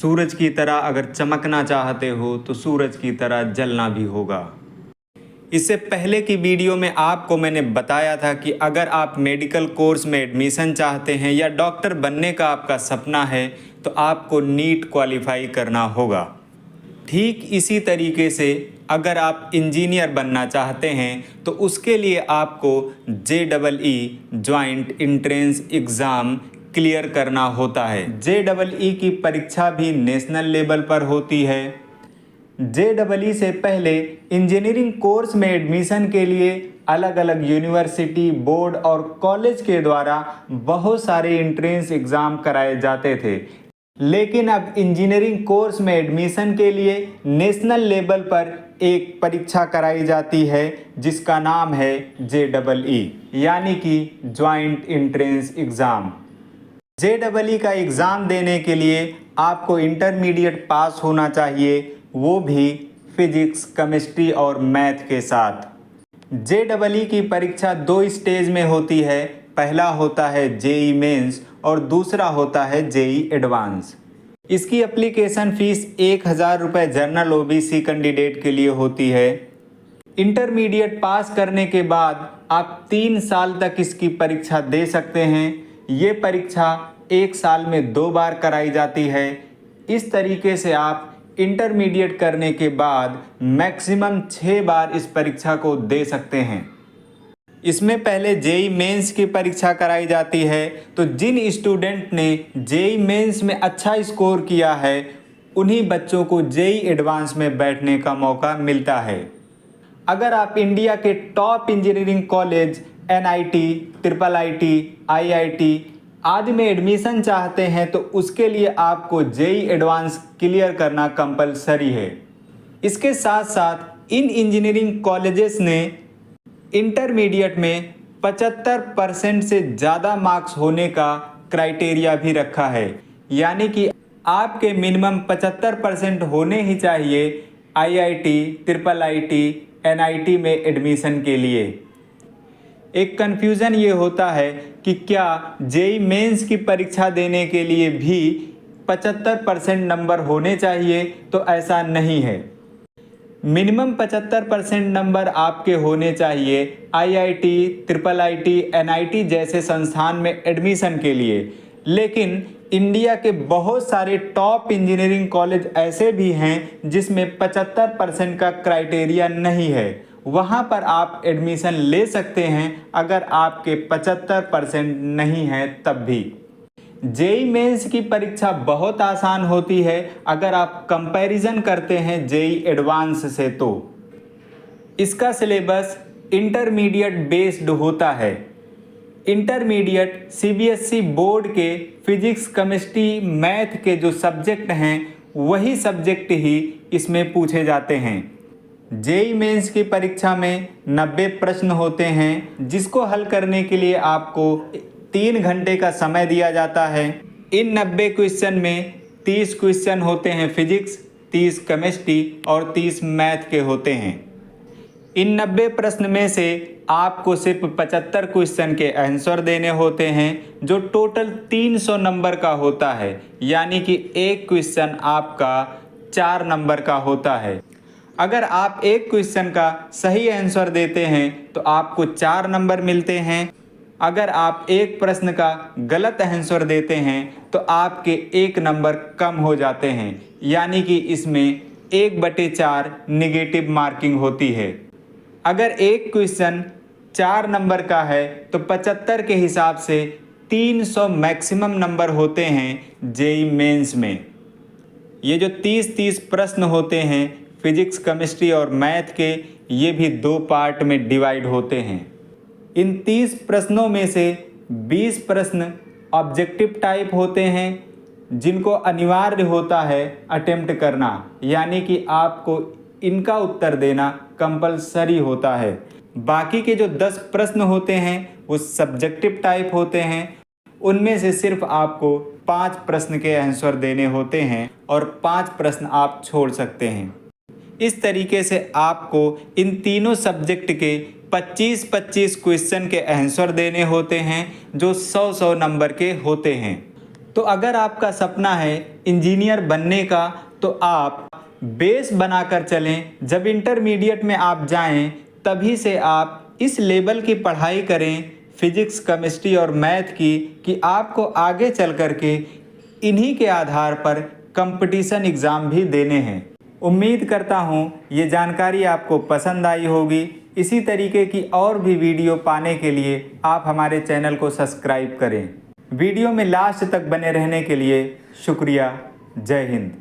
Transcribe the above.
सूरज की तरह अगर चमकना चाहते हो तो सूरज की तरह जलना भी होगा। इससे पहले की वीडियो में आपको मैंने बताया था कि अगर आप मेडिकल कोर्स में एडमिशन चाहते हैं या डॉक्टर बनने का आपका सपना है तो आपको नीट क्वालिफाई करना होगा। ठीक इसी तरीके से अगर आप इंजीनियर बनना चाहते हैं तो उसके लिए आपको JEE joint entrance exam clear करना होता है। JEE की परीक्षा भी नेशनल लेवल पर होती है। JEE से पहले इंजीनियरिंग कोर्स में एडमिशन के लिए अलग अलग यूनिवर्सिटी, बोर्ड और कॉलेज के द्वारा बहुत सारे एंट्रेंस एग्ज़ाम कराए जाते थे, लेकिन अब इंजीनियरिंग कोर्स में एडमिशन के लिए नेशनल लेवल पर एक परीक्षा कराई जाती है जिसका नाम है JEE यानी कि जॉइंट एंट्रेंस एग्ज़ाम। JEE का एग्ज़ाम देने के लिए आपको इंटरमीडिएट पास होना चाहिए, वो भी फिजिक्स, केमिस्ट्री और मैथ के साथ। JEE की परीक्षा 2 स्टेज में होती है। पहला होता है JEE मेंस और दूसरा होता है JEE एडवांस। इसकी एप्लीकेशन फ़ीस 1000 रुपये जनरल OBC कैंडिडेट के लिए होती है। इंटरमीडिएट पास करने के बाद आप 3 साल तक इसकी परीक्षा दे सकते हैं। ये परीक्षा 1 साल में 2 बार कराई जाती है। इस तरीके से आप इंटरमीडिएट करने के बाद मैक्सिमम 6 बार इस परीक्षा को दे सकते हैं। इसमें पहले JEE मेंस की परीक्षा कराई जाती है, तो जिन स्टूडेंट ने JEE मेंस में अच्छा स्कोर किया है उन्हीं बच्चों को JEE एडवांस में बैठने का मौका मिलता है। अगर आप इंडिया के top engineering college NIT, IIIT, IIT आदि में एडमिशन चाहते हैं तो उसके लिए आपको JEE एडवांस क्लियर करना कंपलसरी है। इसके साथ साथ इन इंजीनियरिंग कॉलेजेस ने इंटरमीडिएट में 75% से ज़्यादा मार्क्स होने का क्राइटेरिया भी रखा है, यानी कि आपके मिनिमम 75% होने ही चाहिए IIT, IIIT, NIT में एडमिशन के लिए। एक कन्फ्यूज़न ये होता है कि क्या JEE मेंस की परीक्षा देने के लिए भी 75% नंबर होने चाहिए, तो ऐसा नहीं है। मिनिमम 75% नंबर आपके होने चाहिए IIT, IIIT, NIT जैसे संस्थान में एडमिशन के लिए, लेकिन इंडिया के बहुत सारे टॉप इंजीनियरिंग कॉलेज ऐसे भी हैं जिसमें 75% का क्राइटेरिया नहीं है। वहाँ पर आप एडमिशन ले सकते हैं अगर आपके 75% नहीं है तब भी। JEE मेंस की परीक्षा बहुत आसान होती है अगर आप कंपैरिजन करते हैं JEE एडवांस से। तो इसका सिलेबस इंटरमीडिएट बेस्ड होता है। इंटरमीडिएट CBSE बोर्ड के फिजिक्स, केमिस्ट्री, मैथ के जो सब्जेक्ट हैं वही सब्जेक्ट ही इसमें पूछे जाते हैं। JEE मेंस की परीक्षा में 90 प्रश्न होते हैं जिसको हल करने के लिए आपको 3 घंटे का समय दिया जाता है। इन 90 क्वेश्चन में 30 क्वेश्चन होते हैं फिजिक्स, 30 केमिस्ट्री और 30 मैथ के होते हैं। इन 90 प्रश्न में से आपको सिर्फ 75 क्वेश्चन के आंसर देने होते हैं जो टोटल 300 नंबर का होता है, यानी कि एक क्वेश्चन आपका 4 नंबर का होता है। अगर आप एक क्वेश्चन का सही आंसर देते हैं तो आपको 4 नंबर मिलते हैं। अगर आप एक प्रश्न का गलत आंसर देते हैं तो आपके 1 नंबर कम हो जाते हैं, यानी कि इसमें 1/4 नेगेटिव मार्किंग होती है। अगर एक क्वेश्चन 4 नंबर का है तो 75 के हिसाब से 300 मैक्सिमम नंबर होते हैं JEE मेंस में। ये जो 30-30 प्रश्न होते हैं फिजिक्स, केमिस्ट्री और मैथ के, ये भी 2 पार्ट में डिवाइड होते हैं। इन 30 प्रश्नों में से 20 प्रश्न ऑब्जेक्टिव टाइप होते हैं जिनको अनिवार्य होता है अटेम्प्ट करना, यानी कि आपको इनका उत्तर देना कंपलसरी होता है। बाकी के जो 10 प्रश्न होते हैं वो सब्जेक्टिव टाइप होते हैं। उनमें से सिर्फ आपको 5 प्रश्न के आंसर देने होते हैं और 5 प्रश्न आप छोड़ सकते हैं। इस तरीके से आपको इन तीनों सब्जेक्ट के 25-25 क्वेश्चन के आंसर देने होते हैं जो 100-100 नंबर के होते हैं। तो अगर आपका सपना है इंजीनियर बनने का तो आप बेस बनाकर चलें। जब इंटरमीडिएट में आप जाएं तभी से आप इस लेवल की पढ़ाई करें फिजिक्स, केमिस्ट्री और मैथ की कि आपको आगे चल कर के इन्हीं के आधार पर कंपटीशन एग्ज़ाम भी देने हैं। उम्मीद करता हूँ ये जानकारी आपको पसंद आई होगी। इसी तरीके की और भी वीडियो पाने के लिए आप हमारे चैनल को सब्सक्राइब करें। वीडियो में लास्ट तक बने रहने के लिए शुक्रिया। जय हिंद।